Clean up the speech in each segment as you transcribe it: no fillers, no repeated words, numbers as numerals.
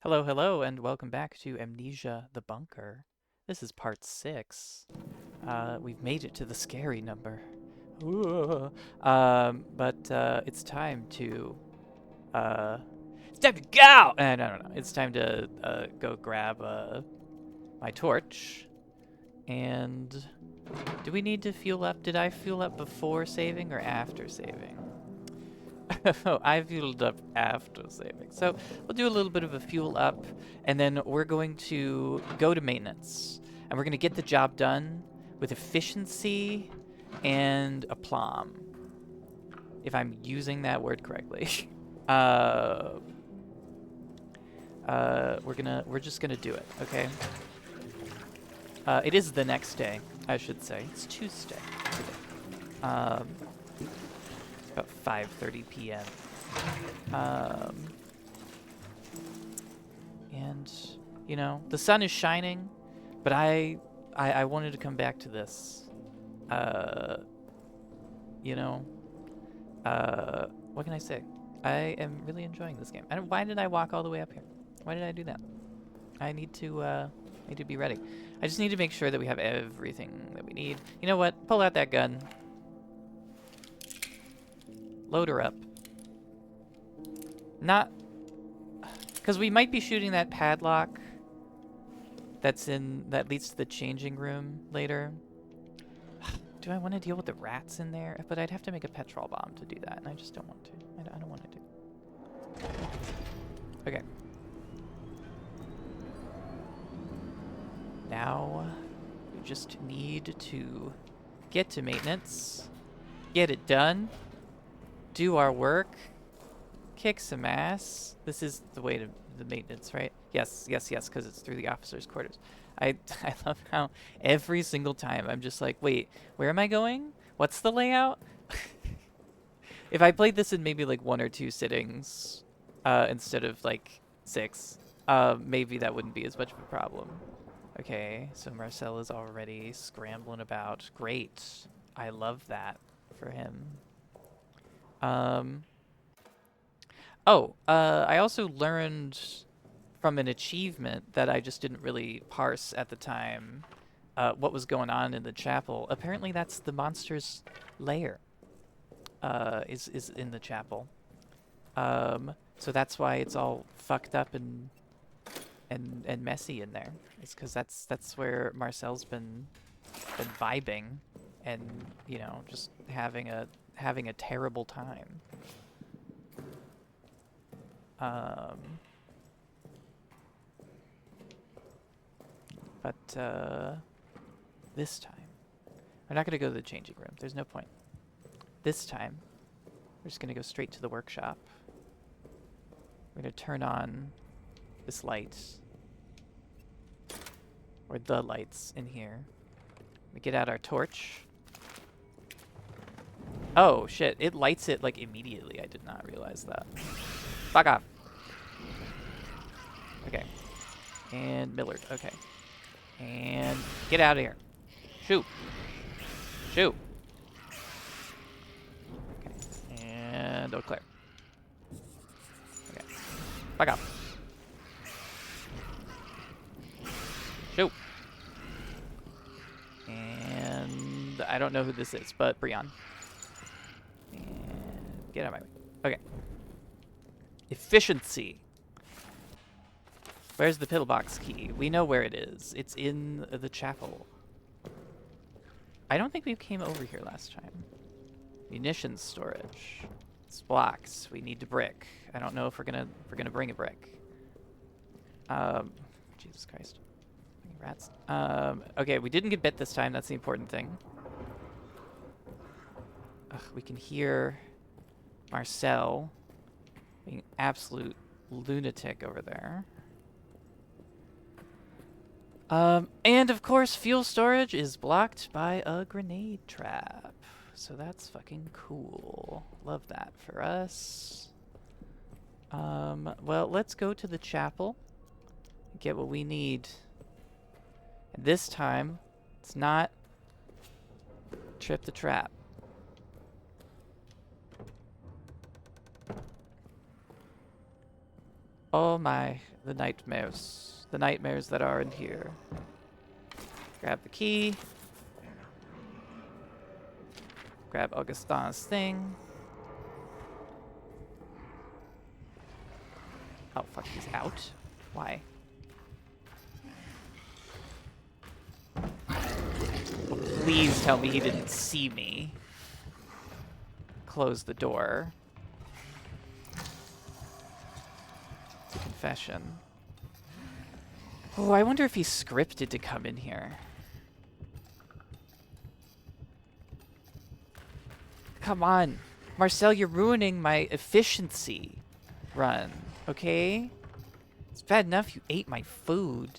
Hello, hello, and welcome back to Amnesia the Bunker. This is part 6. We've made it to the scary number. Ooh. But it's time to uh it's time to go! No. It's time to go grab my torch. And do we need to fuel up? Did I fuel up before saving or after saving? Oh, I fueled up after saving. So we'll do a little bit of a fuel up, and then we're going to go to maintenance. And we're going to get the job done with efficiency and aplomb, if I'm using that word correctly. uh, we're just gonna do it, okay? It is the next day, I should say. It's Tuesday today. It's about 5:30 p.m. Um, and you know, the sun is shining, but I wanted to come back to this. Uh, you know, what can I say? I am really enjoying this game. Why did I walk all the way up here? Why did I do that? I need to be ready. I just need to make sure that we have everything that we need. You know what? Pull out that gun. Load her up. Not... Because we might be shooting that padlock that leads to the changing room later. Do I want to deal with the rats in there? But I'd have to make a petrol bomb to do that, and I just don't want to. I don't want to do. Okay. Now, we just need to get to maintenance, get it done, do our work, kick some ass. This is the way to the maintenance, right? Yes, because it's through the officers' quarters. I love how every single time I'm just like, wait, where am I going? What's the layout? If I played this in maybe like 1 or 2 sittings, instead of like 6, maybe that wouldn't be as much of a problem. Okay, so Marcel is already scrambling about. Great. I love that for him. I also learned from an achievement that I just didn't really parse at the time what was going on in the chapel. Apparently that's the monster's lair, is in the chapel. So that's why it's all fucked up and messy in there. It's because that's where Marcel's been vibing, and you know, just having a terrible time. But this time, we're not gonna go to the changing room. There's no point. This time, we're just gonna go straight to the workshop. We're gonna turn on this light, or the lights in here. We get out our torch. Oh shit, it lights it like immediately. I did not realize that. Fuck off. Okay. And Millard, okay. And get out of here. Shoot. Shoot. Okay. And Eau Claire. Okay. Fuck off. Shoot. And I don't know who this is, but Breon. And get out of my way. Okay. Efficiency. Where's the pillbox key? We know where it is. It's in the chapel. I don't think we came over here last time. Munitions storage. It's blocks. We need to brick. I don't know if we're gonna bring a brick. Jesus Christ. Rats. Okay, we didn't get bit this time. That's the important thing. Ugh, we can hear Marcel being an absolute lunatic over there. And of course, fuel storage is blocked by a grenade trap. So that's fucking cool. Love that for us. Well, let's go to the chapel and get what we need. And this time, it's not trip the trap. Oh my, the nightmares. The nightmares that are in here. Grab the key. Grab Augustin's thing. Oh fuck, he's out? Why? Please tell me he didn't see me. Close the door. It's a confession. Oh, I wonder if he's scripted to come in here. Come on. Marcel, you're ruining my efficiency run, okay? It's bad enough you ate my food.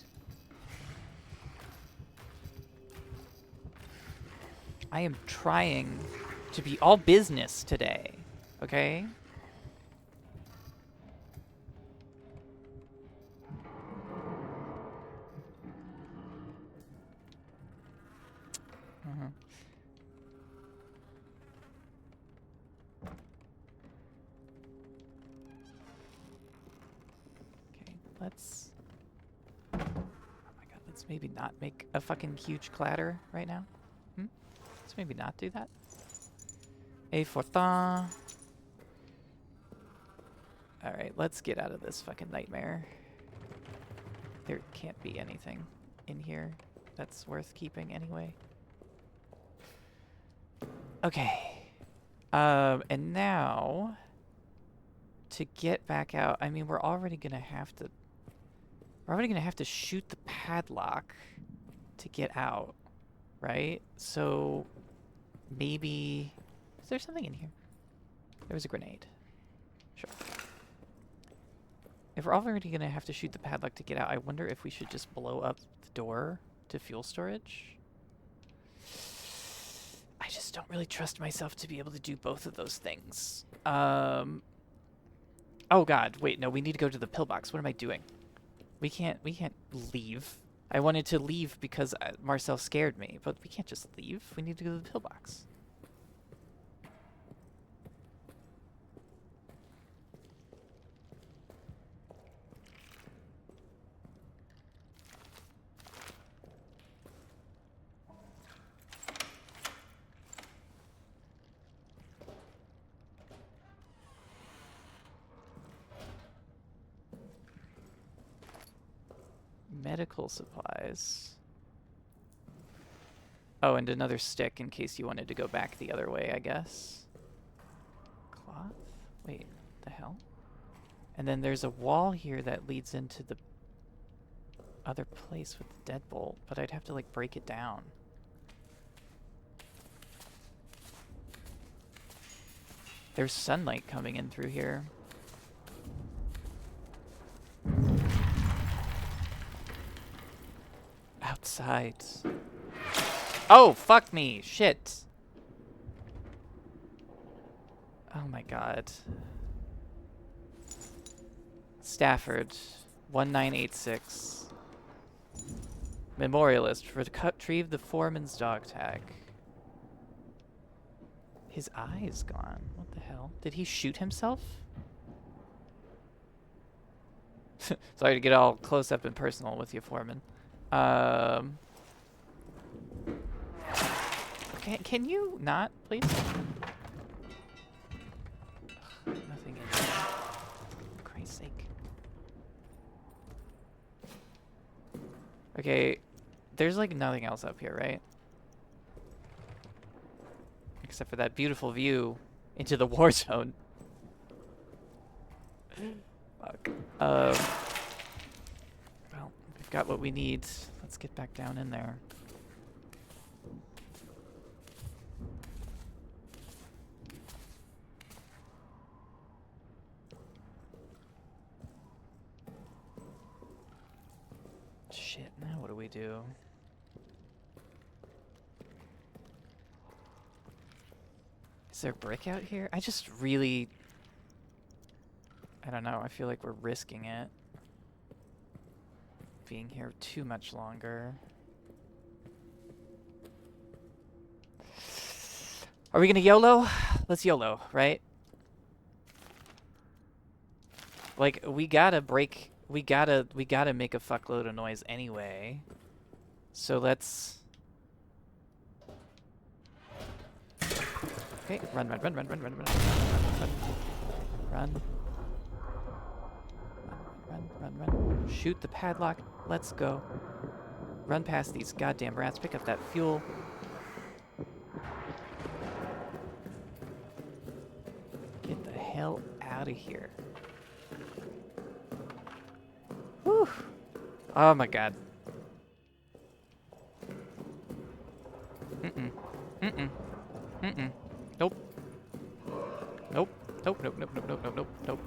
I am trying to be all business today, okay? Okay, let's... Oh my god, let's maybe not make a fucking huge clatter right now. Let's maybe not do that. A fortin. Alright, let's get out of this fucking nightmare. There can't be anything in here that's worth keeping anyway. Okay. And now, to get back out, I mean, we're already gonna have to shoot the padlock to get out, right? So, maybe, is there something in here? There was a grenade. Sure. If we're already gonna have to shoot the padlock to get out, I wonder if we should just blow up the door to fuel storage. I just don't really trust myself to be able to do both of those things. Oh god, wait, no, we need to go to the pillbox. What am I doing? We can't leave. I wanted to leave because Marcel scared me, but we can't just leave. We need to go to the pillbox. Medical supplies. Oh, and another stick in case you wanted to go back the other way, I guess. Cloth? Wait, the hell? And then there's a wall here that leads into the other place with the deadbolt, but I'd have to, like, break it down. There's sunlight coming in through here. Outside. Oh, fuck me. Shit. Oh my god. Stafford, 1986. Memorialist, retrieve the foreman's dog tag. His eye is gone. What the hell? Did he shoot himself? Sorry to get all close up and personal with you, foreman. Can you not, please? Ugh, nothing in here. For Christ's sake. Okay, there's like nothing else up here, right? Except for that beautiful view into the war zone. Fuck. Well, we've got what we need. Let's get back down in there. Shit, now what do we do? Is there brick out here? I just really... I don't know, I feel like we're risking it. Being here too much longer. Are we gonna YOLO? Let's YOLO, right? Like, we gotta break... we gotta make a fuckload of noise anyway. So let's... Okay, run, run, run, run, run, run, run, run, run, run, run, run, run, run. Shoot the padlock. Let's go. Run past these goddamn rats. Pick up that fuel. Get the hell out of here. Whew. Oh my god. Mm-mm. Mm-mm. Mm-mm. Nope. Nope. Nope, nope, nope, nope, nope, nope, nope, nope.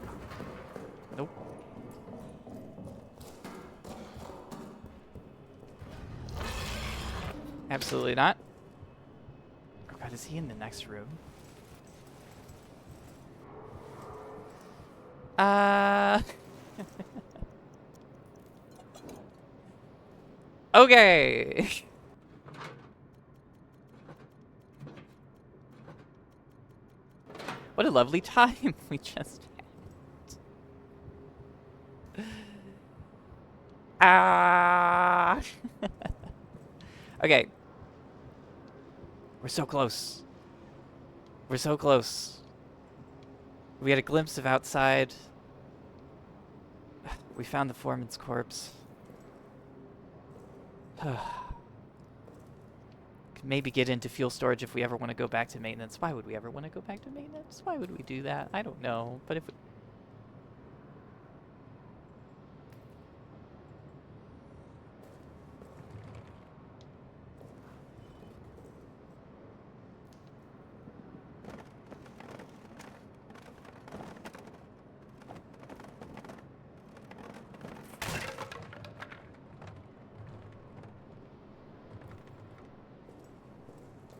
Nope. Absolutely not. Oh god, is he in the next room? Okay. What a lovely time we just had. Ah. Okay. We're so close. We're so close. We had a glimpse of outside. We found the foreman's corpse. Maybe get into fuel storage if we ever want to go back to maintenance. Why would we ever want to go back to maintenance? Why would we do that? I don't know. But if we...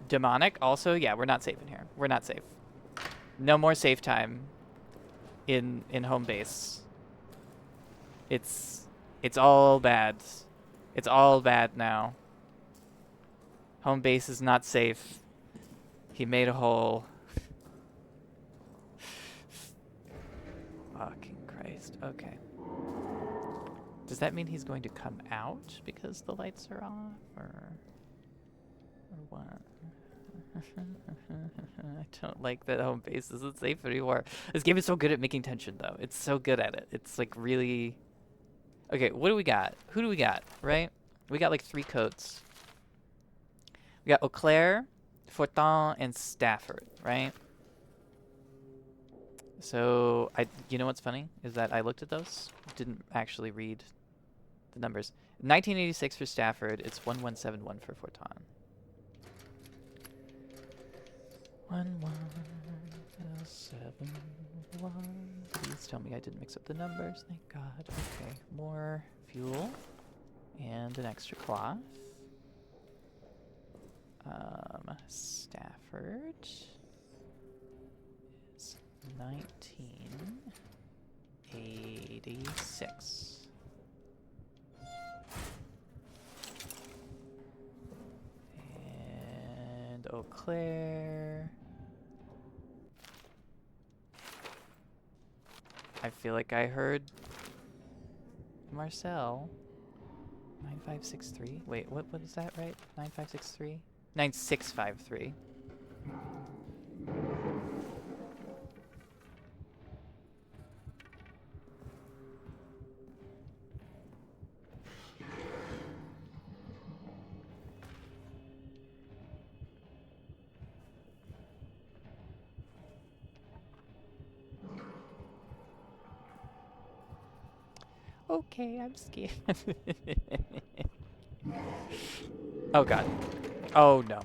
Demonic also, yeah, we're not safe in here. We're not safe. No more safe time in home base. It's all bad. It's all bad now. Home base is not safe. He made a hole. Fucking Christ. Okay. Does that mean he's going to come out because the lights are off, or what? I don't like that home base isn't safe anymore. This game is so good at making tension, though. It's so good at it. It's like really... Okay, what do we got? Who do we got, right? We got like 3 coats. We got Eau Claire, Fortin, and Stafford, right? So, you know what's funny? Is that I looked at those, didn't actually read the numbers. 1986 for Stafford, it's 1171 for Fortin. 1171. Please tell me I didn't mix up the numbers. Thank God. Okay, more fuel and an extra cloth. Stafford is 1986. And Eau Claire. I feel like I heard Marcel. 9563. Wait, what is that, right? 9563? 9653. Okay, I'm scared. Oh god. Oh no.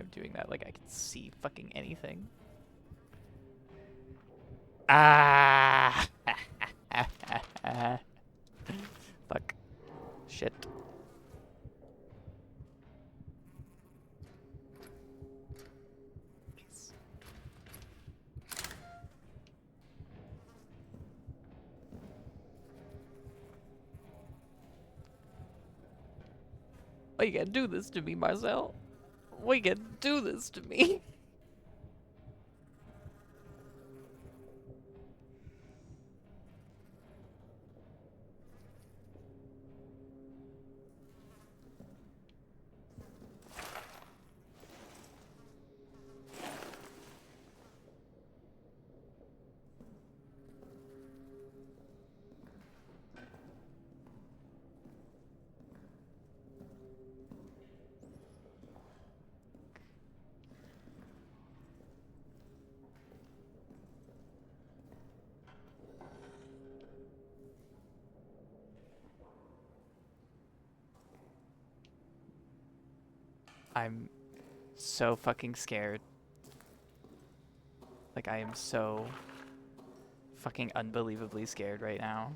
I'm doing that. Like, I can see fucking anything. Ah! Fuck. Shit. Peace. Why you gotta do this to me, Marcel? Why you gotta do this to me? I'm so fucking scared. Like, I am so fucking unbelievably scared right now.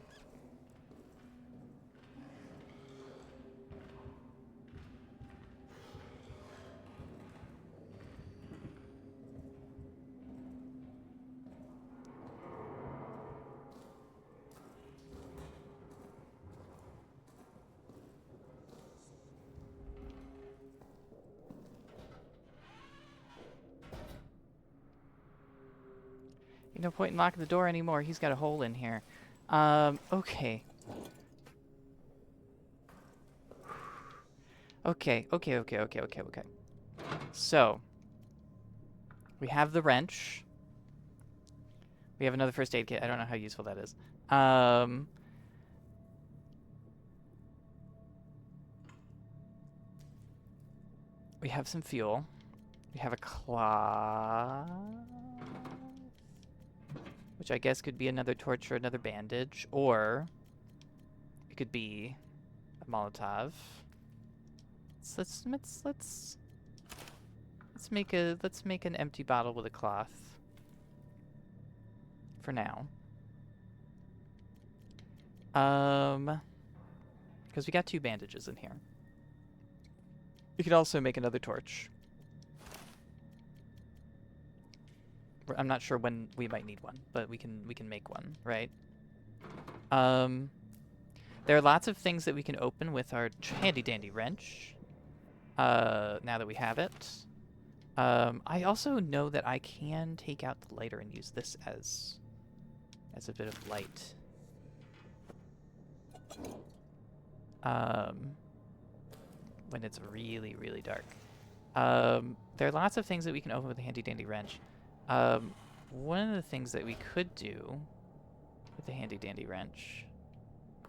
No point in locking the door anymore. He's got a hole in here. Okay. Okay. So, we have the wrench. We have another first aid kit. I don't know how useful that is. We have some fuel. We have a cloth, which I guess could be another torch or another bandage, or it could be a Molotov. Let's make an empty bottle with a cloth for now. Because we got 2 bandages in here. We could also make another torch. I'm not sure when we might need one, but we can make one, right? There are lots of things that we can open with our handy dandy wrench. Now that we have it. I also know that I can take out the lighter and use this as a bit of light. When it's really, really dark. There are lots of things that we can open with a handy dandy wrench. One of the things that we could do with the handy dandy wrench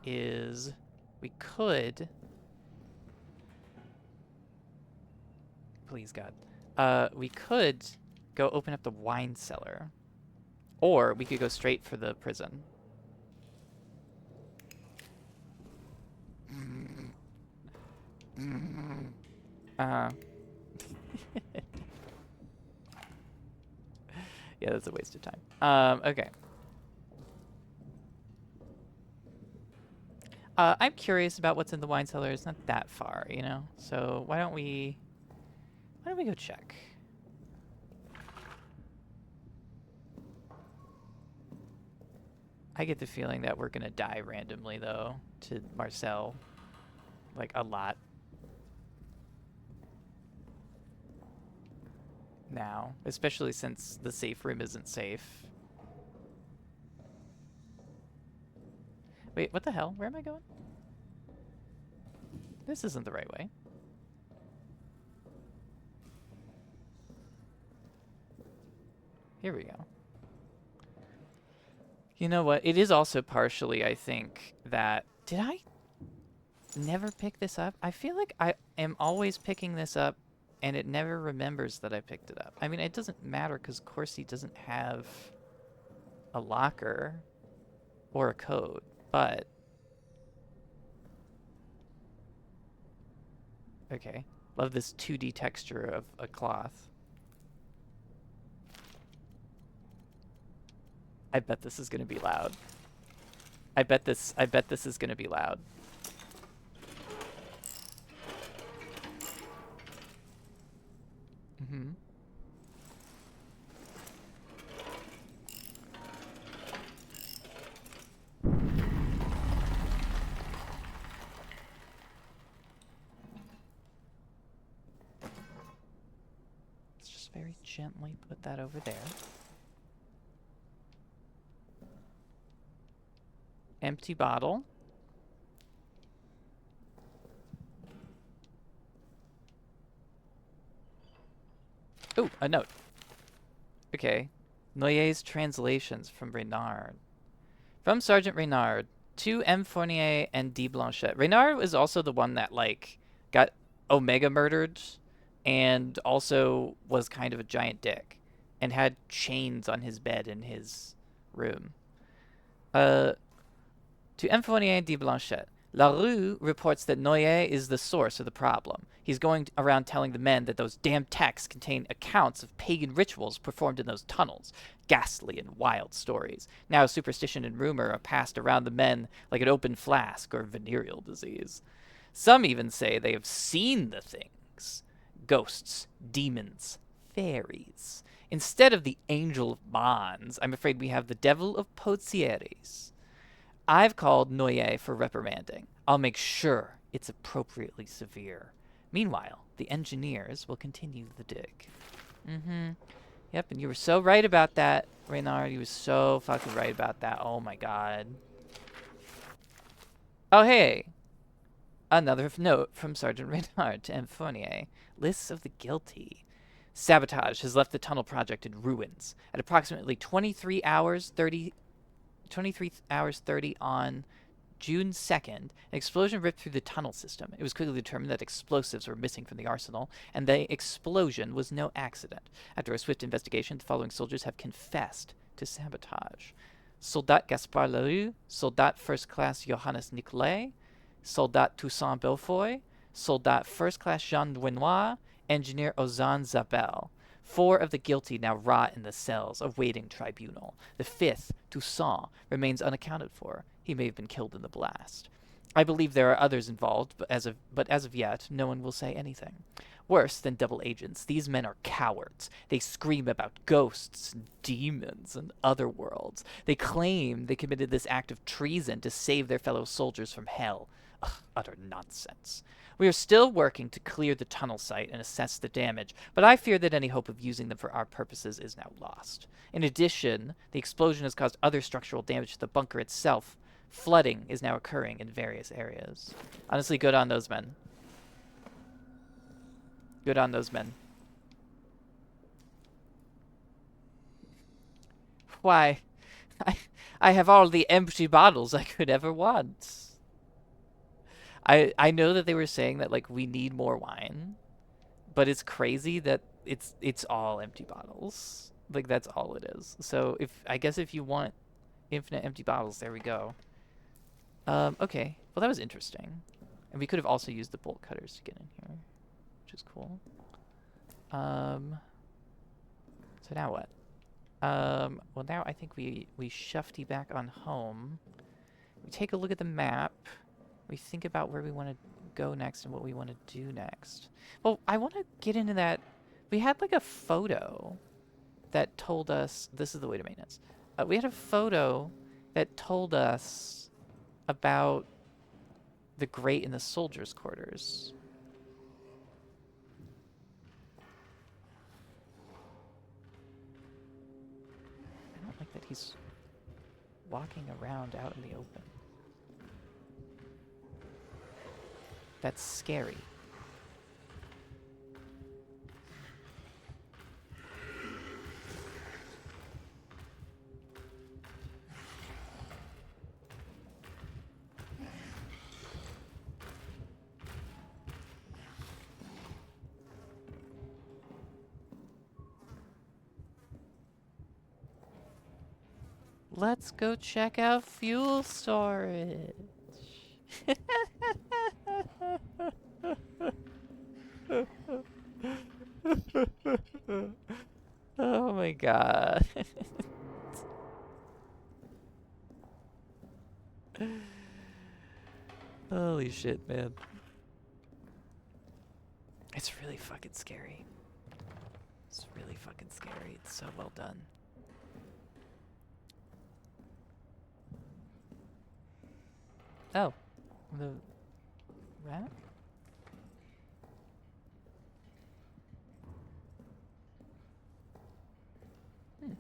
is we could, please God, we could go open up the wine cellar, or we could go straight for the prison. Yeah, that's a waste of time. Okay. I'm curious about what's in the wine cellar. It's not that far, you know? So why don't we go check? I get the feeling that we're gonna die randomly, though, to Marcel. Like, a lot. Now, especially since the safe room isn't safe. Wait, what the hell? Where am I going? This isn't the right way. Here we go. You know what? It is also partially, I think, that... Did I never pick this up? I feel like I am always picking this up, and it never remembers that I picked it up. I mean, it doesn't matter, because Corsi doesn't have a locker or a code, but... Okay. Love this 2D texture of a cloth. I bet this is gonna be loud. I bet this is gonna be loud. Mm-hmm. Let's just very gently put that over there. Empty bottle. Oh, a note. Okay. Noyer's translations from Renard. From Sergeant Renard to M. Fournier and D. Blanchette. Renard was also the one that, like, got Omega murdered and also was kind of a giant dick and had chains on his bed in his room. To M. Fournier and D. Blanchette. LaRue reports that Noyer is the source of the problem. He's going around telling the men that those damn texts contain accounts of pagan rituals performed in those tunnels. Ghastly and wild stories. Now superstition and rumor are passed around the men like an open flask or venereal disease. Some even say they have seen the things. Ghosts, demons, fairies. Instead of the angel of bonds, I'm afraid we have the devil of potieres. I've called Noyer for reprimanding. I'll make sure it's appropriately severe. Meanwhile, the engineers will continue the dig. Mm-hmm. Yep, and you were so right about that, Reynard. You were so fucking right about that. Oh my god. Oh, hey! Another note from Sergeant Reynard to M. Fournier. Lists of the guilty. Sabotage has left the tunnel project in ruins. At approximately 23 hours 30 on June 2nd, an explosion ripped through the tunnel system. It was quickly determined that explosives were missing from the arsenal, and the explosion was no accident. After a swift investigation, the following soldiers have confessed to sabotage. Soldat Gaspard Leroux, Soldat First Class Johannes Nicolet, Soldat Toussaint Beaufoy, Soldat First Class Jean Duenois, Engineer Ozan Zabel. 4 of the guilty now rot in the cells, awaiting tribunal. The 5th, Toussaint, remains unaccounted for. He may have been killed in the blast. I believe there are others involved, but as of yet, no one will say anything. Worse than double agents, these men are cowards. They scream about ghosts, demons, and other worlds. They claim they committed this act of treason to save their fellow soldiers from hell. Ugh, utter nonsense. We are still working to clear the tunnel site and assess the damage, but I fear that any hope of using them for our purposes is now lost. In addition, the explosion has caused other structural damage to the bunker itself. Flooding is now occurring in various areas. Honestly, good on those men. Good on those men. Why, I have all the empty bottles I could ever want. I know that they were saying that, like, we need more wine, but it's crazy that it's all empty bottles. Like, that's all it is. So I guess if you want infinite empty bottles, there we go. Okay. Well, that was interesting. And we could have also used the bolt cutters to get in here, which is cool. So now what? Well, now I think we shufty back on home. We take a look at the map. We think about where we want to go next and what we want to do next. Well, I want to get into that. We had like a photo that told us this is the way to maintenance. We had a photo that told us about the grate in the soldiers' quarters. I don't like that he's walking around out in the open. That's scary. Let's go check out fuel storage. Oh my god. Holy shit, man. It's really fucking scary. It's really fucking scary. It's so well done. Oh. The rat? Hmm.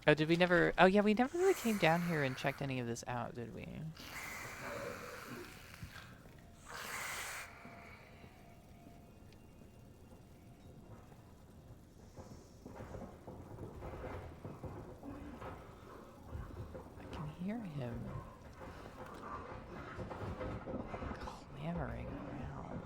Oh, did we never... Oh, yeah, we never really came down here and checked any of this out, did we? I can hear him clamoring around.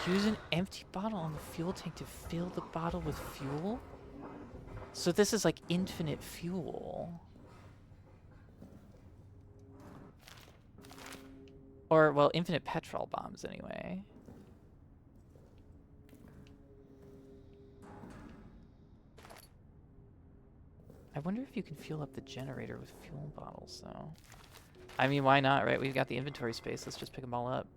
Use an empty bottle on the fuel tank to fill the bottle with fuel? So this is like infinite fuel. Or, well, infinite petrol bombs anyway. I wonder if you can fuel up the generator with fuel bottles, though. I mean, why not, right? We've got the inventory space. Let's just pick them all up.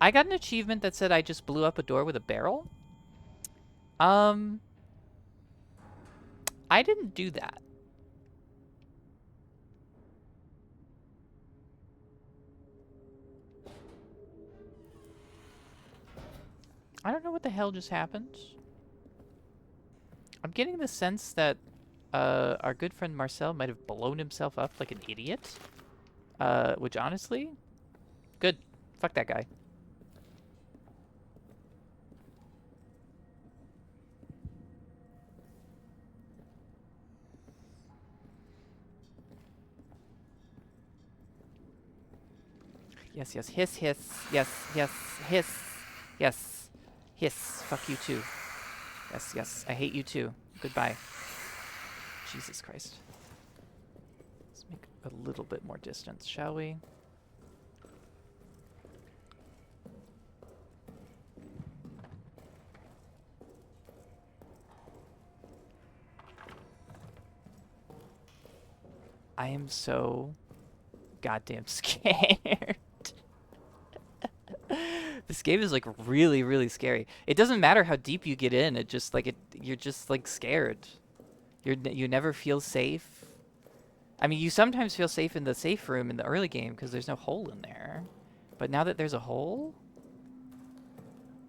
I got an achievement that said I just blew up a door with a barrel. I didn't do that. I don't know what the hell just happened. I'm getting the sense that our good friend Marcel might have blown himself up like an idiot. Which honestly, good. Fuck that guy. Yes, yes, hiss, hiss. Yes, yes, hiss. Yes, hiss. Fuck you too. Yes, yes, I hate you too. Goodbye. Jesus Christ. Let's make a little bit more distance, shall we? I am so goddamn scared. This game is like really, really scary. It doesn't matter how deep you get in. It just like you're just like scared. You never feel safe. I mean, you sometimes feel safe in the safe room in the early game because there's no hole in there. But now that there's a hole,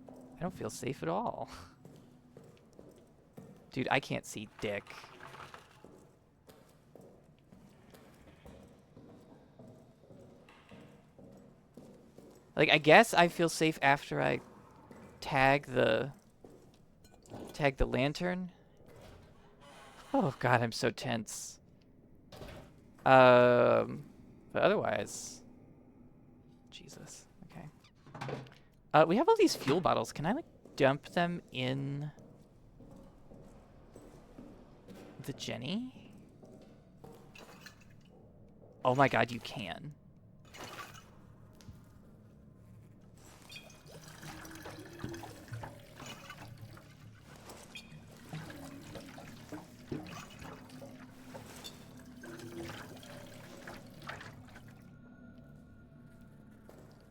I don't feel safe at all. Dude, I can't see dick. Like, I guess I feel safe after I tag the lantern. Oh god, I'm so tense. But otherwise, Jesus. Okay. We have all these fuel bottles. Can I like dump them in the Jenny? Oh my god, you can.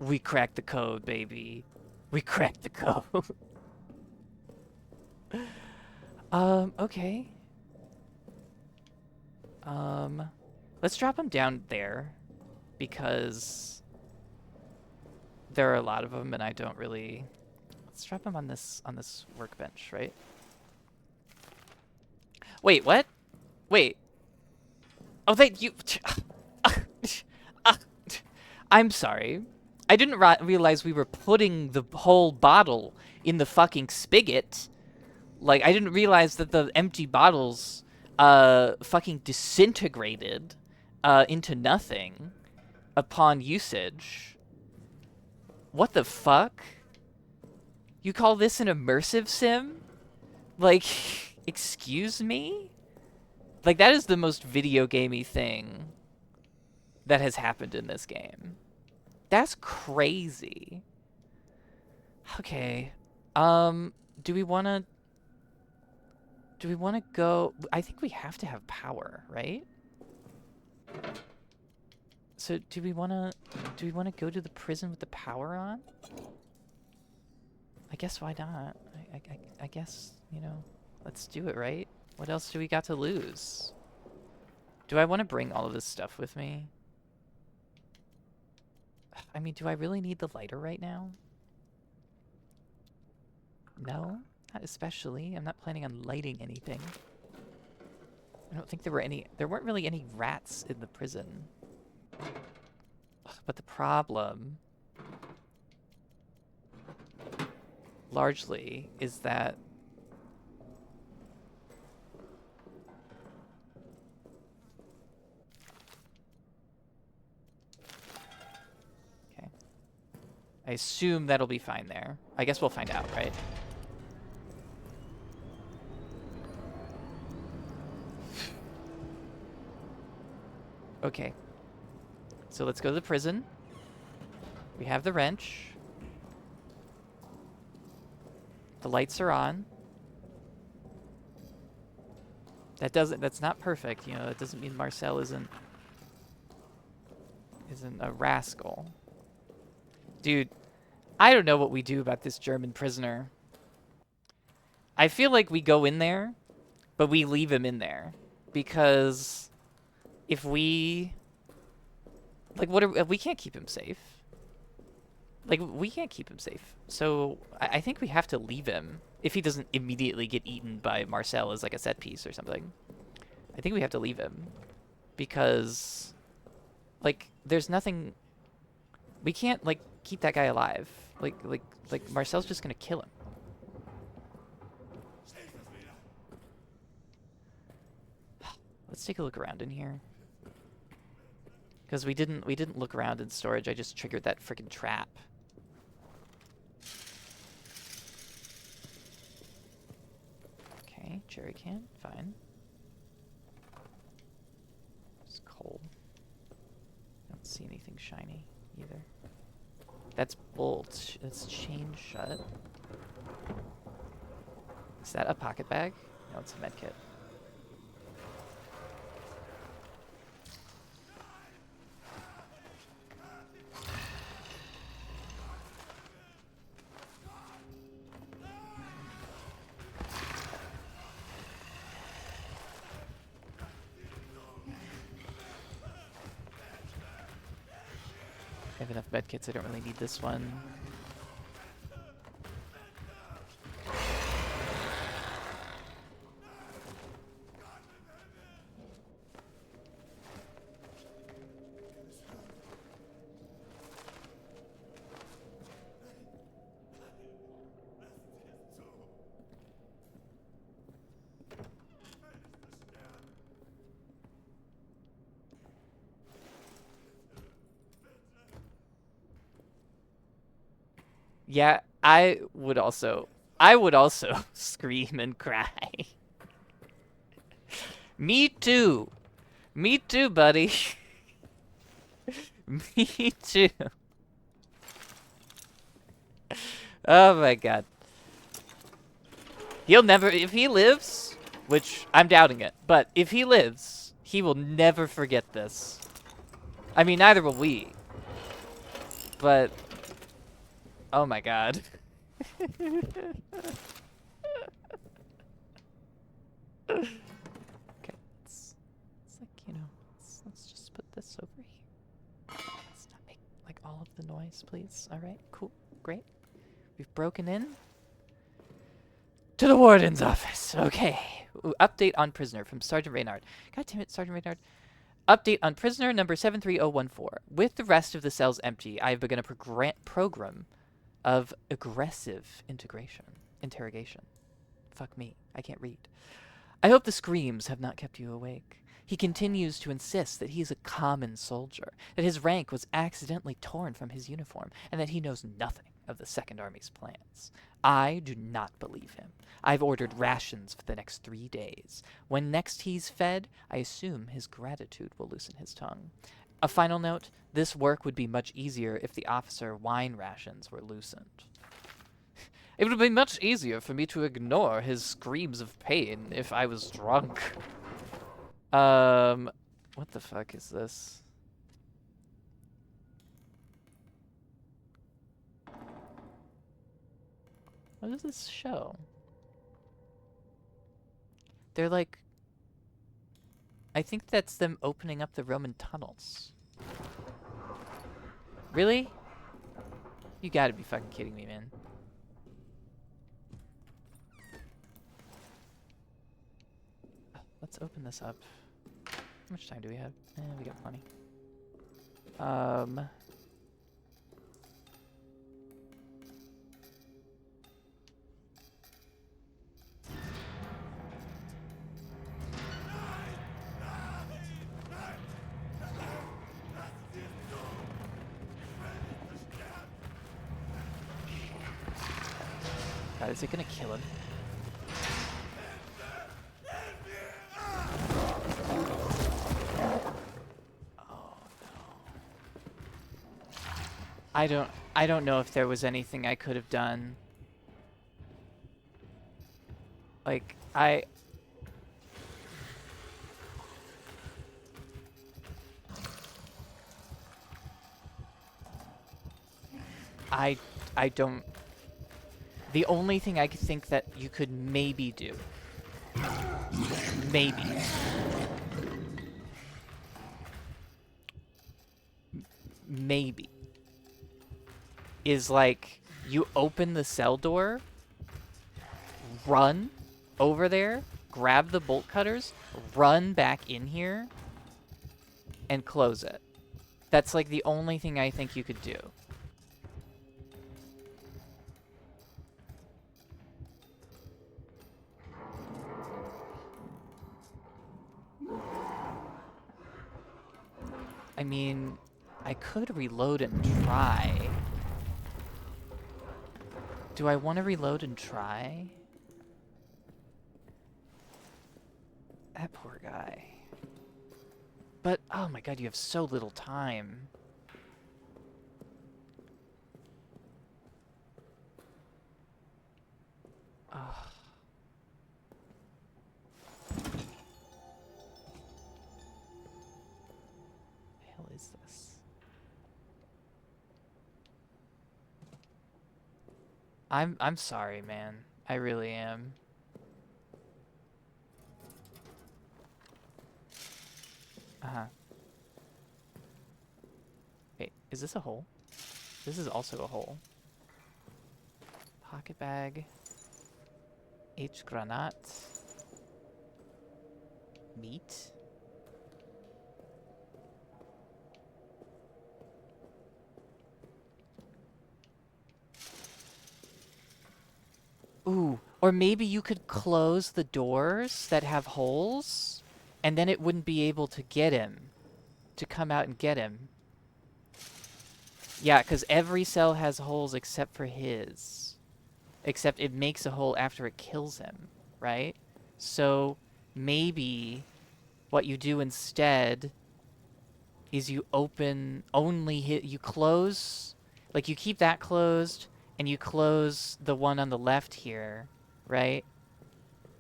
We cracked the code, baby. We cracked the code. Okay. Let's drop him down there because there are a lot of them and I don't really... Let's drop him on this workbench, right? Wait, what? Wait. Oh, you... I'm sorry. I didn't realize we were putting the whole bottle in the fucking spigot. Like, I didn't realize that the empty bottles fucking disintegrated into nothing upon usage. What the fuck? You call this an immersive sim? Like, excuse me? Like, that is the most video gamey thing that has happened in this game. That's crazy. Okay. Do we want to go... I think we have to have power, right? So do we want to go to the prison with the power on? I guess why not? I guess, you know, let's do it, right? What else do we got to lose? Do I want to bring all of this stuff with me? I mean, do I really need the lighter right now? No, not especially. I'm not planning on lighting anything. I don't think there weren't really any rats in the prison. But the problem, largely, is that I assume that'll be fine there. I guess we'll find out, right? Okay. So let's go to the prison. We have the wrench. The lights are on. That's not perfect, you know, that doesn't mean Marcel isn't a rascal. Dude, I don't know what we do about this German prisoner. I feel like we go in there, but we leave him in there. Because if we... Like, we can't keep him safe. Like, we can't keep him safe. So, I think we have to leave him. If he doesn't immediately get eaten by Marcel as, like, a set piece or something. I think we have to leave him. Because, like, there's nothing... We can't, like, keep that guy alive. Like Marcel's just gonna kill him. Let's take a look around in here. Because we didn't look around in storage. I just triggered that freaking trap. Okay, jerry can, fine. It's cold. Don't see anything shiny either. That's bolt. It's chained shut. Is that a pocket bag? No, it's a med kit. I have enough med kits, I don't really need this one. Yeah, I would also scream and cry. Me too. Me too, buddy. Me too. Oh my god. He'll never, if he lives, which I'm doubting it, but if he lives, he will never forget this. I mean, neither will we. But Oh my god. Okay, it's like, you know, let's just put this over here. Let's not make like all of the noise, please. All right, cool, great. We've broken in to the warden's office. Okay. Ooh, update on prisoner from Sergeant Reynard. God damn it, Sergeant Reynard. Update on prisoner number 73014. With the rest of the cells empty, I have begun a program of aggressive interrogation. Fuck me, I can't read. I hope the screams have not kept you awake. He continues to insist that he is a common soldier, that his rank was accidentally torn from his uniform, and that he knows nothing of the Second Army's plans. I do not believe him. I've ordered rations for the next 3 days. When next he's fed, I assume his gratitude will loosen his tongue. A final note, this work would be much easier if the officer wine rations were loosened. It would be much easier for me to ignore his screams of pain if I was drunk. What the fuck is this? What does this show? They're like... I think that's them opening up the Roman tunnels. Really? You gotta be fucking kidding me, man. Let's open this up. How much time do we have? We got plenty. God, is it gonna kill him? I don't know if there was anything I could have done. Like, I don't... The only thing I could think that you could maybe do, maybe, is like, you open the cell door, run over there, grab the bolt cutters, run back in here, and close it. That's like the only thing I think you could do. I mean, I could reload and try. Do I want to reload and try? That poor guy. But, oh my god, you have so little time. Ugh. Hell is this? I'm sorry, man. I really am. Uh-huh. Wait, is this a hole? This is also a hole. Pocket bag. H granat. Meat. Ooh, or maybe you could close the doors that have holes, and then it wouldn't be able to get him, to come out and get him. Yeah, because every cell has holes except for his. Except it makes a hole after it kills him, right? So maybe what you do instead is you open only you close, like you keep that closed, and you close the one on the left here, right?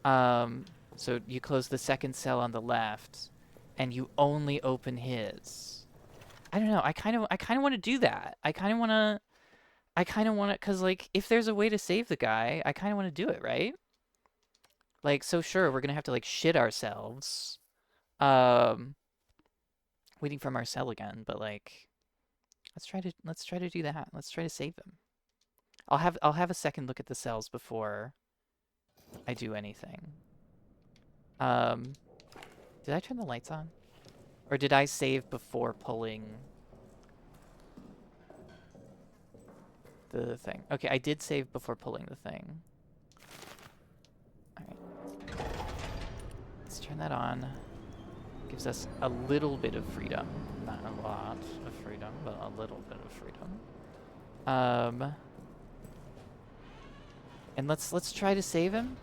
So you close the second cell on the left, and you only open his. I don't know. I kind of want to do that. I kind of want to. I kind of want to, because, like, if there's a way to save the guy, I kind of want to do it, right? Like, so sure, we're gonna have to, like, shit ourselves. Um, waiting for Marcel again, but, like, let's try to do that. Let's try to save him. I'll have a second look at the cells before I do anything. Um, did I turn the lights on? Or did I save before pulling the thing? Okay, I did save before pulling the thing. Alright. Let's turn that on. Gives us a little bit of freedom. Not a lot of freedom, but a little bit of freedom. And let's try to save him.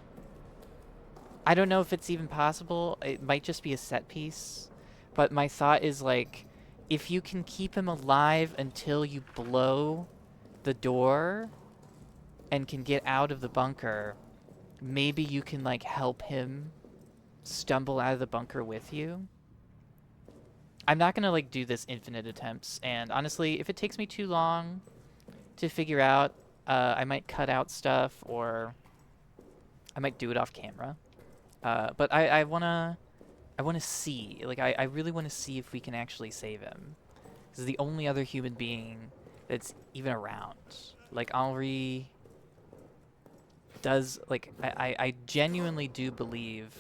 I don't know if it's even possible. It might just be a set piece. But my thought is, like, if you can keep him alive until you blow the door and can get out of the bunker, maybe you can, like, help him stumble out of the bunker with you. I'm not gonna, like, do this infinite attempts, and honestly, if it takes me too long to figure out, I might cut out stuff, or I might do it off camera. But I wanna see, like, I really wanna see if we can actually save him. This is the only other human being that's even around. Like, Henri does, like, I genuinely do believe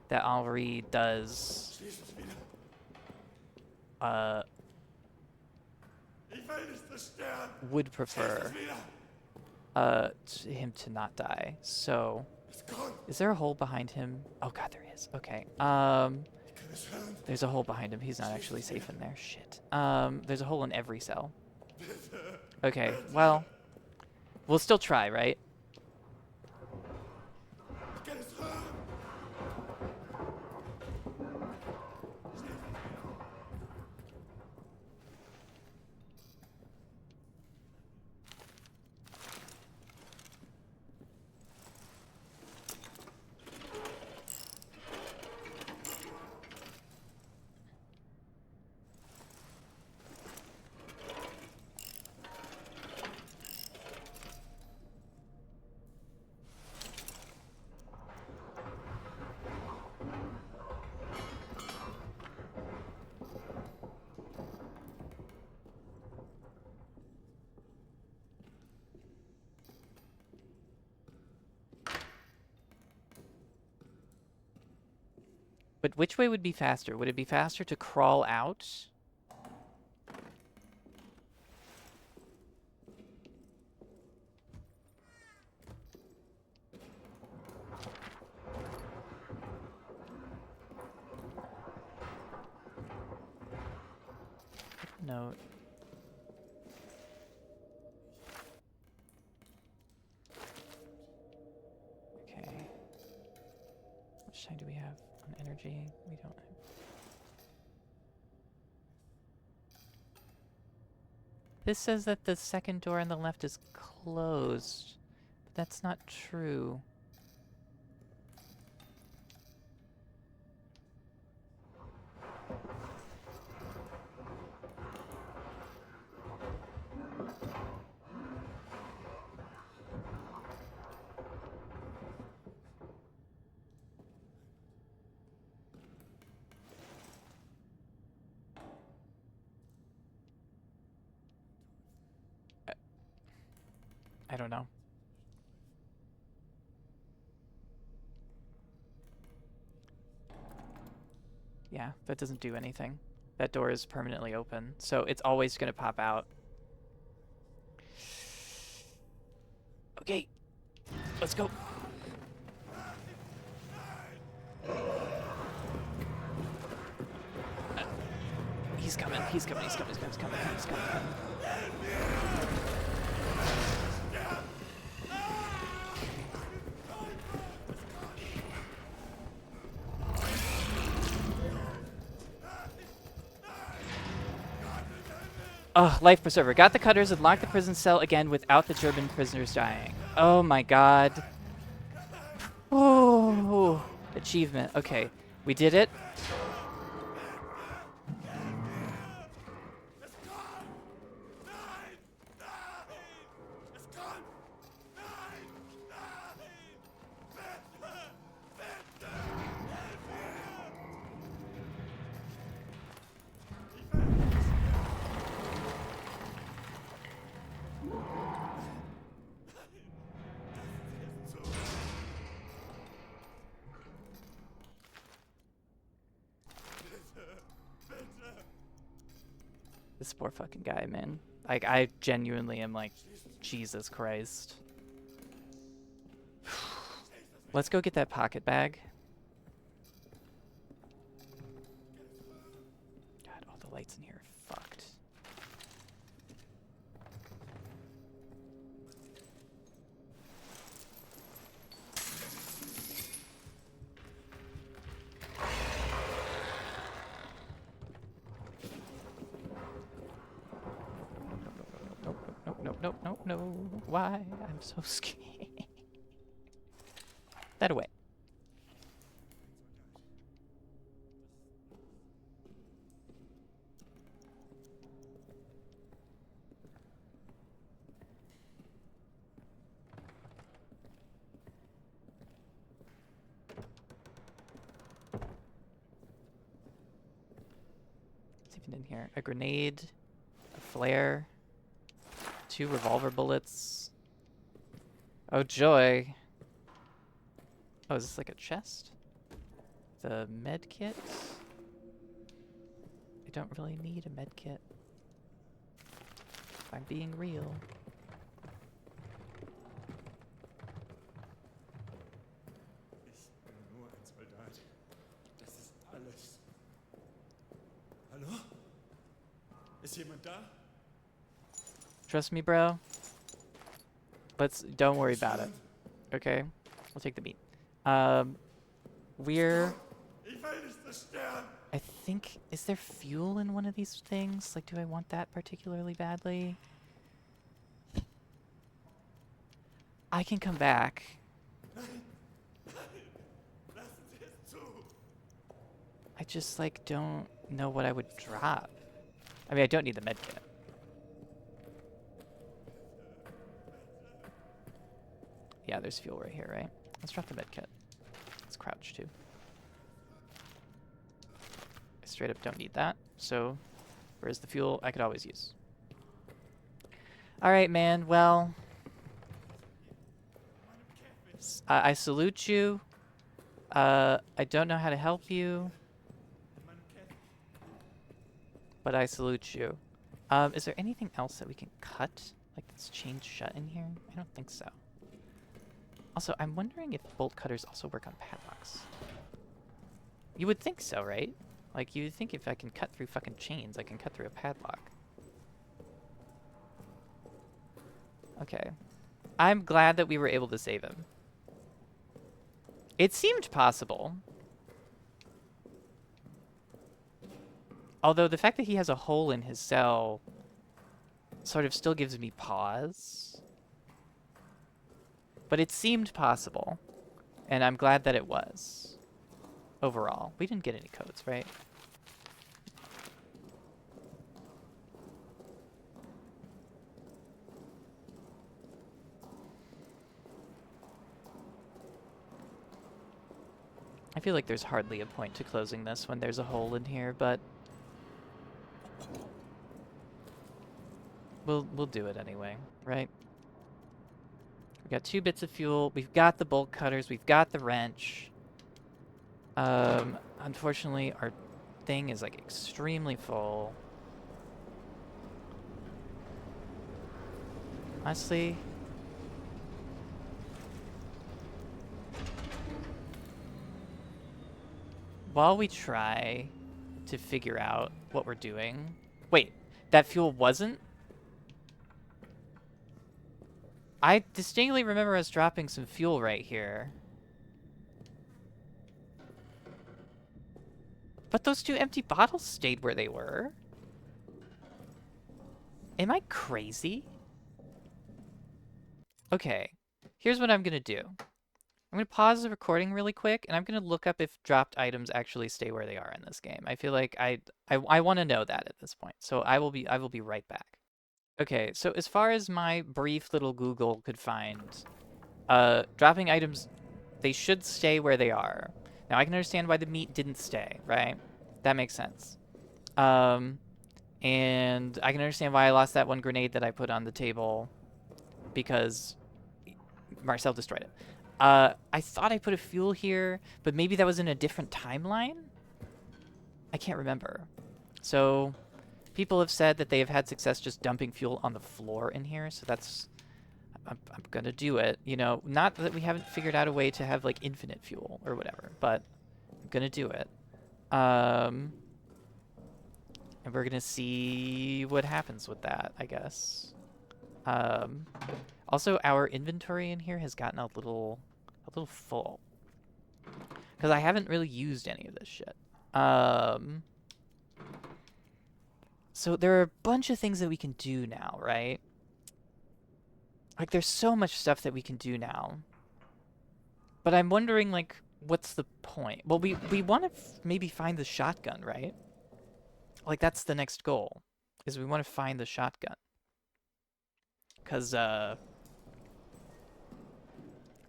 that Henri does, would prefer, him to not die. So, is there a hole behind him? Oh god, there is. Okay. There's a hole behind him. He's not actually safe in there. Shit. There's a hole in every cell. Okay, well, we'll still try, right? But which way would be faster? Would it be faster to crawl out? Note. Okay. How much time do we have on energy? We don't have. This says that the second door on the left is closed. But that's not true. I don't know. Yeah, that doesn't do anything. That door is permanently open, so it's always going to pop out. Okay, let's go. He's coming, he's coming, he's coming, he's coming, he's coming, he's coming. Ugh, life preserver. Got the cutters and locked the prison cell again without the German prisoners dying. Oh my god. Oh, achievement. Okay, we did it. This poor fucking guy, man. Like, I genuinely am like, Jesus Christ. Let's go get that pocket bag. God, all the lights in here are fucked. No. Why? I'm so scared. That away. What's even in here? A grenade, a flare, 2 revolver bullets. Oh joy. Oh, is this like a chest? The med kit? I don't really need a med kit. If I'm being real. Ich bin nur ein Soldat. Das ist alles. Hallo? Ist jemand da? Trust me, bro. Don't worry about it. Okay? We'll take the beat. We're... Ich will nicht zerstören. I think... Is there fuel in one of these things? Like, do I want that particularly badly? I can come back. Nein. Lassen Sie es zu. I just, like, don't know what I would drop. I mean, I don't need the med kit. Yeah, there's fuel right here, right? Let's drop the med kit. Let's crouch, too. I straight up don't need that. So, where's the fuel I could always use? Alright, man. Well, I salute you. I don't know how to help you, but I salute you. Is there anything else that we can cut? Like, that's chained shut in here? I don't think so. Also, I'm wondering if bolt cutters also work on padlocks. You would think so, right? Like, you would think if I can cut through fucking chains, I can cut through a padlock. Okay. I'm glad that we were able to save him. It seemed possible. Although the fact that he has a hole in his cell sort of still gives me pause. But it seemed possible. And I'm glad that it was. Overall. We didn't get any codes, right? I feel like there's hardly a point to closing this when there's a hole in here, but we'll do it anyway, right? We've got 2 bits of fuel. We've got the bolt cutters. We've got the wrench. Unfortunately, our thing is like extremely full. Honestly, while we try to figure out what we're doing... Wait, that fuel wasn't? I distinctly remember us dropping some fuel right here. But those 2 empty bottles stayed where they were. Am I crazy? Okay, here's what I'm gonna do. I'm going to pause the recording really quick, and I'm going to look up if dropped items actually stay where they are in this game. I feel like I want to know that at this point. So I will be right back. Okay, so as far as my brief little Google could find, dropping items, they should stay where they are. Now I can understand why the meat didn't stay, right? That makes sense. And I can understand why I lost that 1 grenade that I put on the table because Marcel destroyed it. I thought I put a fuel here, but maybe that was in a different timeline? I can't remember. So, People have said that they have had success just dumping fuel on the floor in here, so that's... I'm gonna do it. You know, not that we haven't figured out a way to have, like, infinite fuel or whatever, but I'm gonna do it. And we're gonna see what happens with that, I guess. Also, our inventory in here has gotten a little full. Because I haven't really used any of this shit. So there are a bunch of things that we can do now, right? Like, there's so much stuff that we can do now. But I'm wondering, like, what's the point? Well, we want to maybe find the shotgun, right? Like, that's the next goal, is we want to find the shotgun. Because, I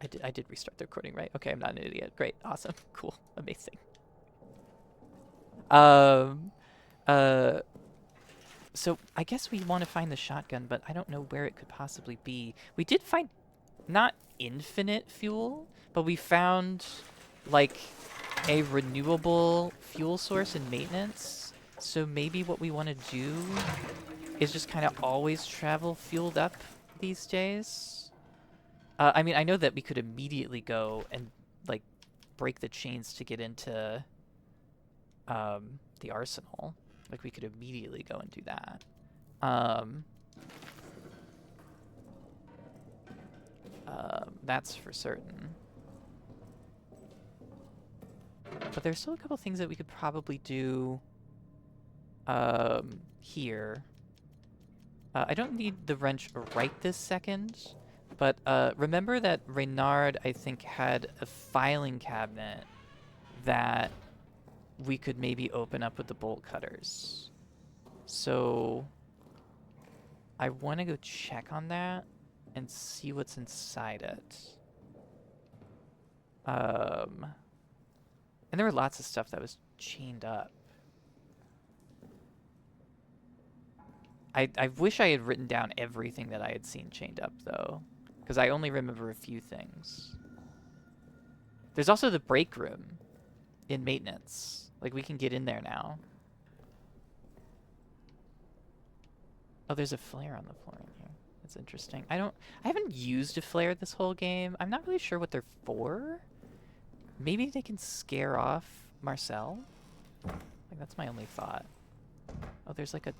did restart the recording, right? Okay, I'm not an idiot. Great, awesome, cool, amazing. So I guess we want to find the shotgun, but I don't know where it could possibly be. We did find not infinite fuel, but we found like a renewable fuel source in maintenance. So maybe what we want to do is just kind of always travel fueled up these days. I mean, I know that we could immediately go and like break the chains to get into the arsenal. Like, we could immediately go and do that. That's for certain. But there's still a couple things that we could probably do here. I don't need the wrench right this second, but remember that Reynard, I think, had a filing cabinet that we could maybe open up with the bolt cutters. So I want to go check on that and see what's inside it. And there were lots of stuff that was chained up. I wish I had written down everything that I had seen chained up, though, because I only remember a few things. There's also the break room in maintenance. Like, we can get in there now. Oh, there's a flare on the floor in here. That's interesting. I haven't used a flare this whole game. I'm not really sure what they're for. Maybe they can scare off Marcel? Like, that's my only thought. Oh, there's like a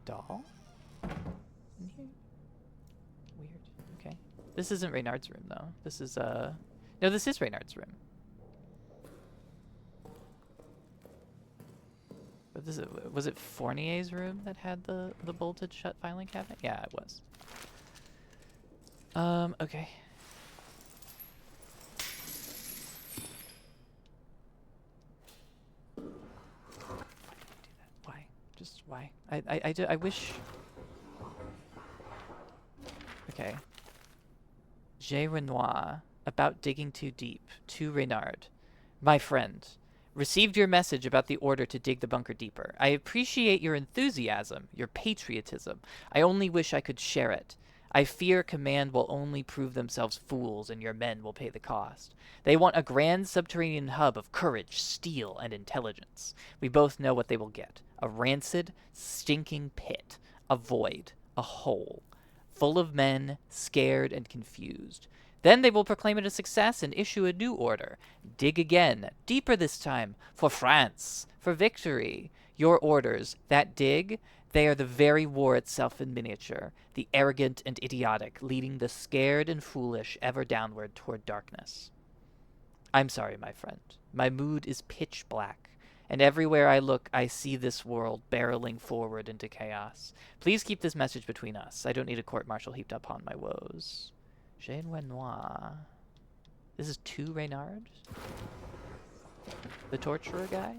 doll in here? Weird. Okay. This isn't Reynard's room, though. This is, no, this is Reynard's room. But this is, was it Fournier's room that had the bolted shut filing cabinet? Yeah, it was. Okay. Why? Just why? I wish... Okay. J. Renoir, about digging too deep. To Reynard. My friend. Received your message about the order to dig the bunker deeper. I appreciate your enthusiasm, your patriotism. I only wish I could share it. I fear command will only prove themselves fools and your men will pay the cost. They want a grand subterranean hub of courage, steel, and intelligence. We both know what they will get. A rancid, stinking pit. A void. A hole. Full of men, scared and confused. Then they will proclaim it a success and issue a new order. Dig again, deeper this time, for France, for victory. Your orders, that dig, they are the very war itself in miniature, the arrogant and idiotic, leading the scared and foolish ever downward toward darkness. I'm sorry, my friend. My mood is pitch black, and everywhere I look, I see this world barreling forward into chaos. Please keep this message between us. I don't need a court-martial heaped upon my woes. Jean Renoir. This is to Reynard? The torturer guy?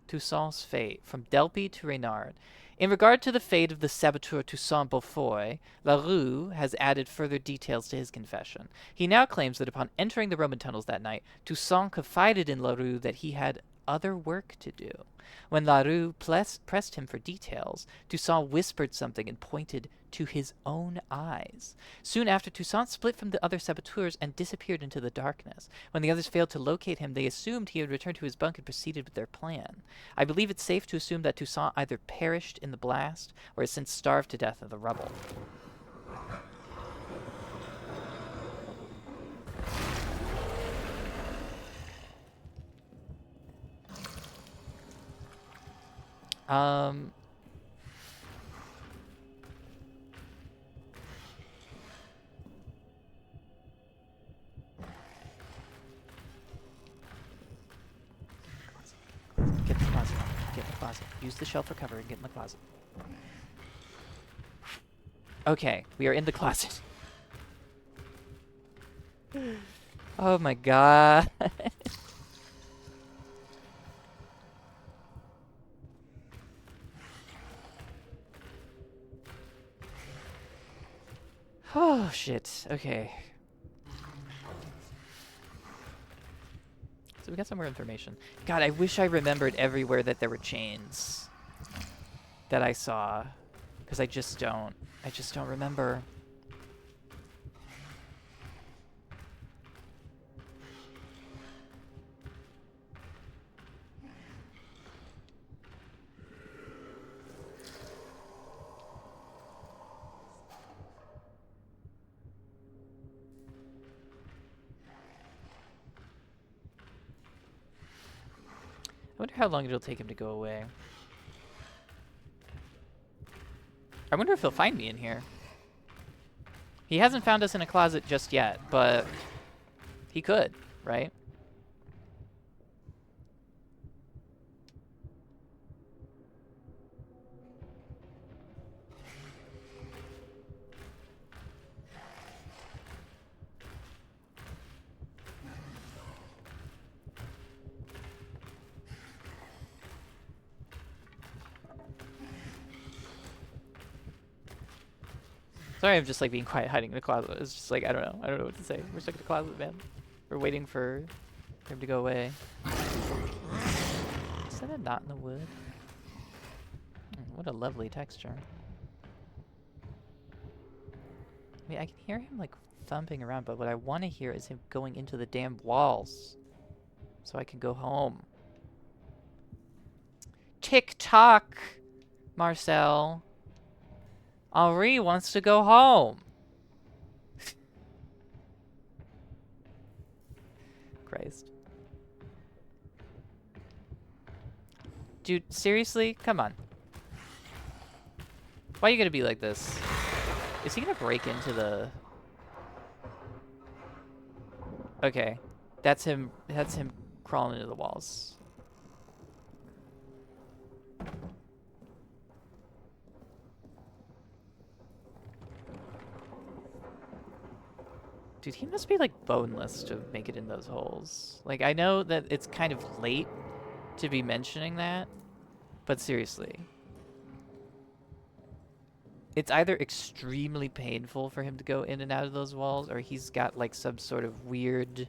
Toussaint's fate. From Delpy to Reynard. In regard to the fate of the saboteur Toussaint Beaufoy, Larue has added further details to his confession. He now claims that upon entering the Roman tunnels that night, Toussaint confided in Larue that he had other work to do. When Larue pressed him for details, Toussaint whispered something and pointed to his own eyes. Soon after, Toussaint split from the other saboteurs and disappeared into the darkness. When the others failed to locate him, they assumed he had returned to his bunk and proceeded with their plan. I believe it's safe to assume that Toussaint either perished in the blast or has since starved to death in the rubble. Get in the closet. Get in the closet. Use the shelf for cover and get in the closet. Okay, we are in the closet. Oh my god. Oh shit. Okay. So we got some more information. God, I wish I remembered everywhere that there were chains that I saw, because I just don't remember. I wonder how long it'll take him to go away. I wonder if he'll find me in here. He hasn't found us in a closet just yet, but he could, right? Sorry, I'm just like being quiet, hiding in the closet. It's just like, I don't know what to say. We're stuck in the closet, man. We're waiting for him to go away. Is that a knot in the wood? What a lovely texture. I mean, I can hear him like thumping around, but what I want to hear is him going into the damn walls so I can go home. Tick-tock, Marcel. Henri wants to go home. Christ. Dude, seriously? Come on. Why are you gonna be like this? Is he gonna break into the... Okay. That's him crawling into the walls. Dude, he must be like boneless to make it in those holes. Like, I know that it's kind of late to be mentioning that, but seriously. It's either extremely painful for him to go in and out of those walls, or he's got like some sort of weird,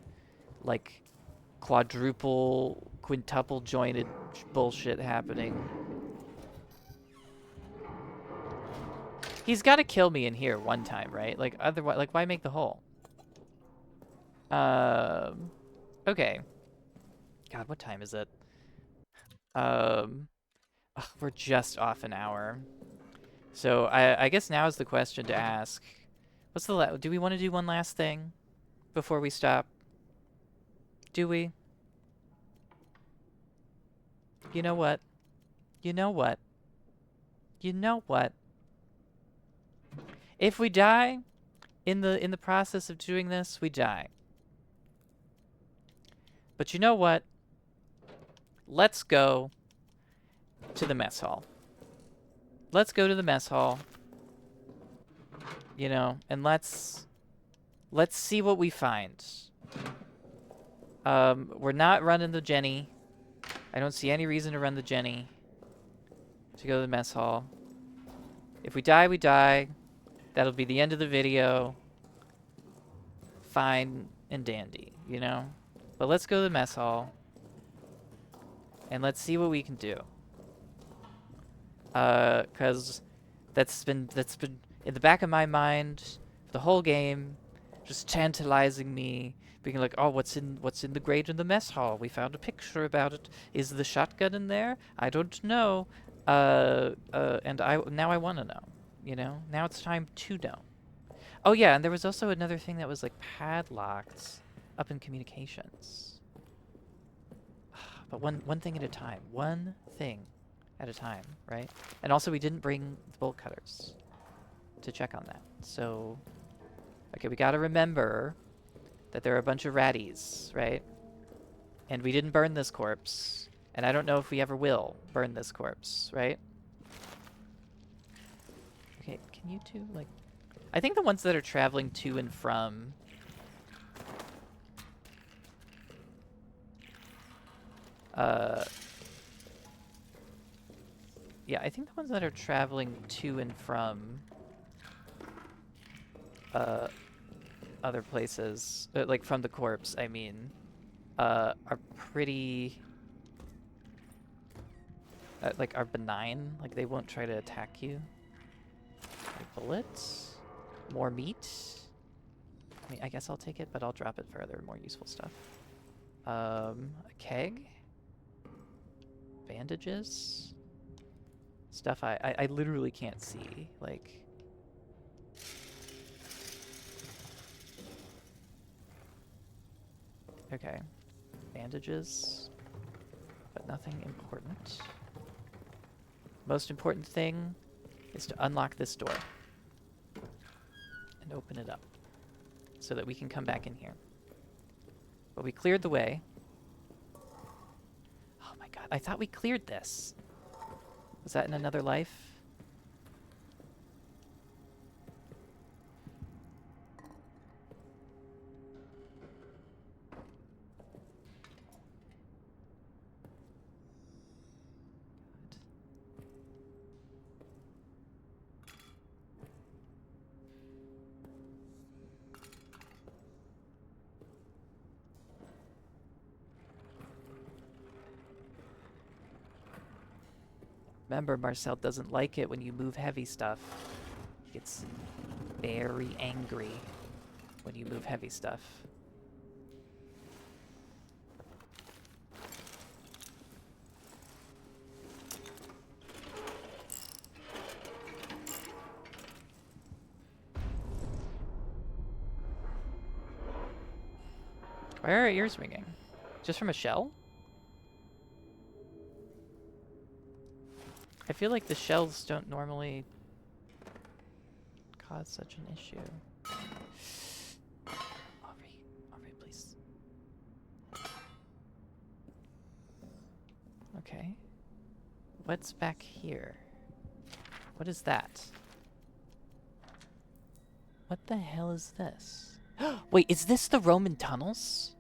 like, quadruple, quintuple jointed bullshit happening. He's got to kill me in here one time, right? Like, otherwise, like, why make the hole? Okay. God, what time is it? Ugh, we're just off an hour. So I guess now is the question to ask. What's the do we want to do one last thing before we stop? Do we? You know what? You know what? You know what? If we die in the process of doing this, we die. But you know what? Let's go to the mess hall. Let's go to the mess hall. You know, and let's see what we find. We're not running the Jenny. I don't see any reason to run the Jenny to go to the mess hall. If we die, we die. That'll be the end of the video. Fine and dandy, you know? But let's go to the mess hall. And let's see what we can do. Cause that's been in the back of my mind the whole game, just tantalizing me, being like, oh, what's in the grate in the mess hall? We found a picture about it. Is the shotgun in there? I don't know. And now I want to know. You know, now it's time to know. Oh yeah, and there was also another thing that was like padlocked up in communications. But one thing at a time. One thing at a time, right? And also we didn't bring the bolt cutters to check on that. So, okay, we gotta remember that there are a bunch of ratties, right? And we didn't burn this corpse. And I don't know if we ever will burn this corpse, right? Okay, can you two, like... I think the ones that are traveling to and from... yeah, I think the ones that are traveling to and from... other places, like from the corpse, I mean, are pretty... like, are benign. Like, they won't try to attack you. Like bullets? More meat? I mean, I guess I'll take it, but I'll drop it for other more useful stuff. A keg? Bandages? Stuff I literally can't see. Like... Okay. Bandages, but nothing important. Most important thing is to unlock this door and open it up so that we can come back in here. But we cleared the way. Oh my god, I thought we cleared this. Was that in another life? Remember, Marcel doesn't like it when you move heavy stuff. He gets very angry when you move heavy stuff. Why are our ears ringing? Just from a shell? I feel like the shells don't normally cause such an issue. Henri, please. Okay. What's back here? What is that? What the hell is this? Wait, is this the Roman tunnels?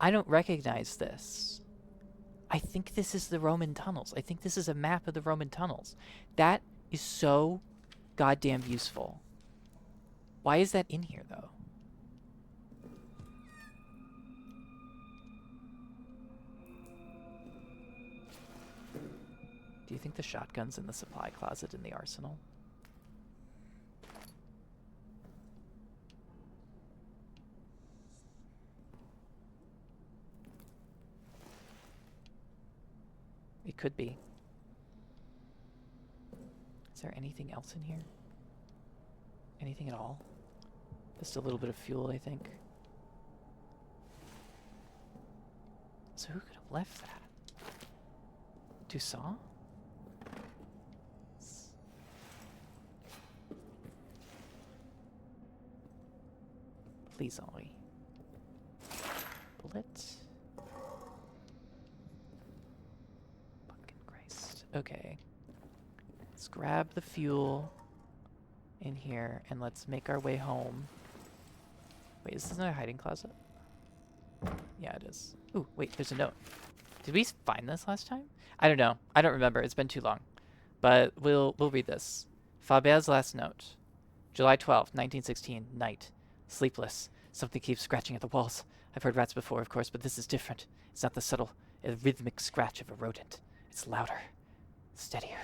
I don't recognize this. I think this is the Roman tunnels. I think this is a map of the Roman tunnels. That is so goddamn useful. Why is that in here, though? Do you think the shotgun's in the supply closet in the arsenal? It could be. Is there anything else in here? Anything at all? Just a little bit of fuel, I think. So who could have left that? Toussaint? Please, Henri. Bullet. Fucking Christ. Okay. Let's grab the fuel in here and let's make our way home. Wait, is this another hiding closet? Yeah, it is. Ooh, wait, there's a note. Did we find this last time? I don't know. I don't remember. It's been too long. But we'll read this. Faber's last note. July 12th, 1916, night. Sleepless. Something keeps scratching at the walls. I've heard rats before, of course, but this is different. It's not the subtle, rhythmic scratch of a rodent. It's louder, steadier.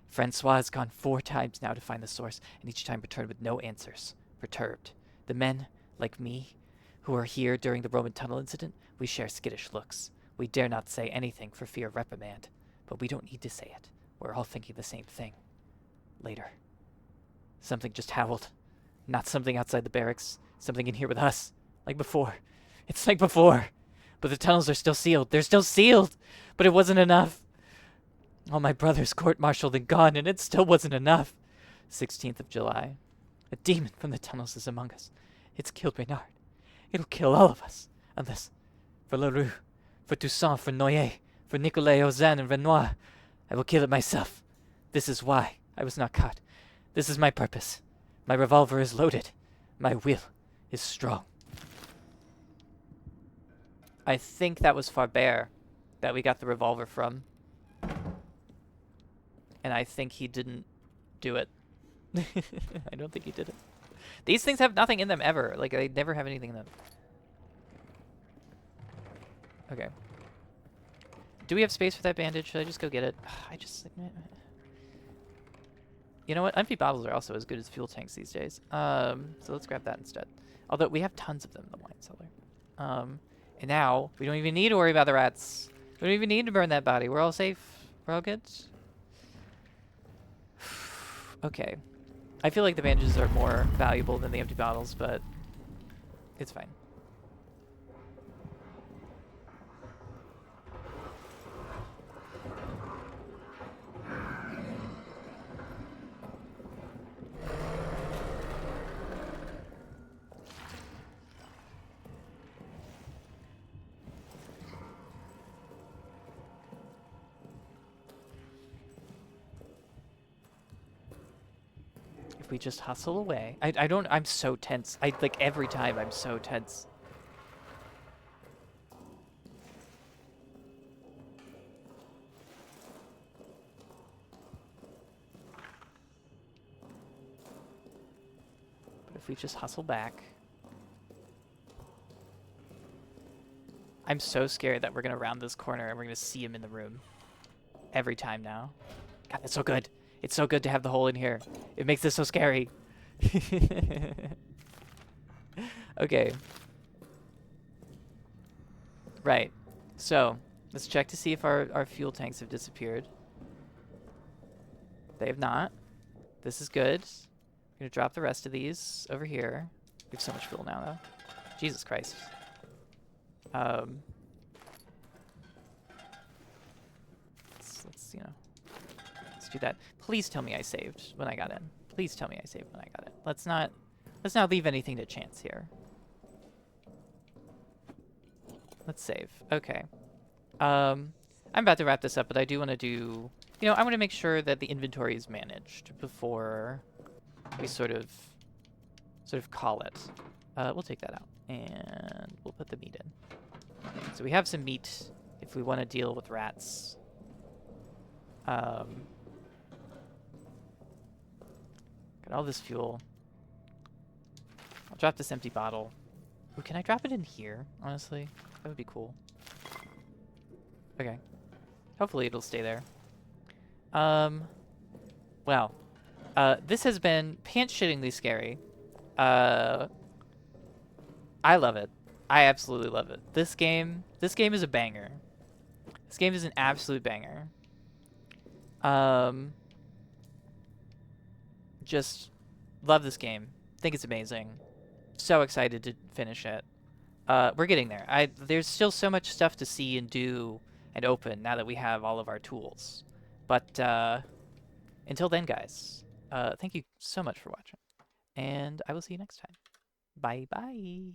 Francois has gone 4 times now to find the source, and each time returned with no answers. Perturbed. The men, like me, who are here during the Roman tunnel incident, we share skittish looks. We dare not say anything for fear of reprimand, but we don't need to say it. We're all thinking the same thing. Later. Something just howled. Not something outside the barracks. Something in here with us. Like before. It's like before. But the tunnels are still sealed. They're still sealed! But it wasn't enough. All my brothers court-martialed and gone, and it still wasn't enough. 16th of July. A demon from the tunnels is among us. It's killed Reynard. It'll kill all of us. Unless, for Leroux, for Toussaint, for Noyer, for Nicolas, Ozanne, and Renoir, I will kill it myself. This is why I was not caught. This is my purpose. My revolver is loaded. My will is strong. I think that was Farbert that we got the revolver from. And I think he didn't do it. I don't think he did it. These things have nothing in them ever. Like, they never have anything in them. Okay. Do we have space for that bandage? Should I just go get it? I just... You know what? Empty bottles are also as good as fuel tanks these days. So let's grab that instead. Although we have tons of them in the wine cellar. And now, we don't even need to worry about the rats. We don't even need to burn that body. We're all safe. We're all good. Okay. I feel like the bandages are more valuable than the empty bottles, but it's fine. We just hustle away. I'm so tense. Like every time I'm so tense. But if we just hustle back. I'm so scared that we're gonna round this corner and we're gonna see him in the room. Every time now. God, that's so good. It's so good to have the hole in here. It makes this so scary. Okay. Right. So, let's check to see if our fuel tanks have disappeared. They have not. This is good. I'm going to drop the rest of these over here. We have so much fuel now, though. Jesus Christ. Let's, you know... do that. Please tell me I saved when I got in. Please tell me I saved when I got in. Let's not leave anything to chance here. Let's save. Okay. I'm about to wrap this up, but I do want to do... You know, I want to make sure that the inventory is managed before we sort of call it. We'll take that out. And we'll put the meat in. So we have some meat if we want to deal with rats. Got all this fuel. I'll drop this empty bottle. Ooh, can I drop it in here, honestly? That would be cool. Okay. Hopefully it'll stay there. Wow. This has been pants-shittingly scary. I love it. I absolutely love it. This game is a banger. This game is an absolute banger. Just love this game. Think it's amazing. So excited to finish it. We're getting there. There's still so much stuff to see and do and open now that we have all of our tools. But until then, guys, thank you so much for watching. And I will see you next time. Bye-bye.